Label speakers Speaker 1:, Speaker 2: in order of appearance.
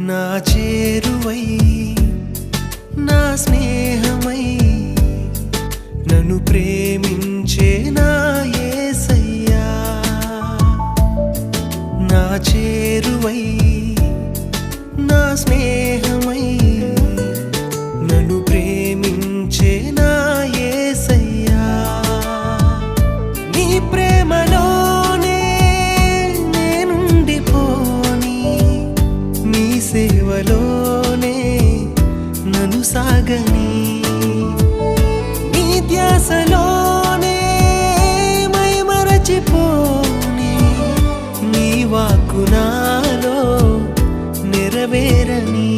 Speaker 1: నా చేరువై నా స్నేహమై నన్ను ప్రేమించే నా యేసయ్యా నా చేరువై నా స్నేహమై నన్ను ప్రేమించే నా యేసయ్యా నీ ప్రేమలోనే నేనుండిపోని నీ సేవలోనే నన్ను సాగని నీ ధ్యాసలోనే మైమరచిపోని నీ వాక్కు నాలో నెరవేరని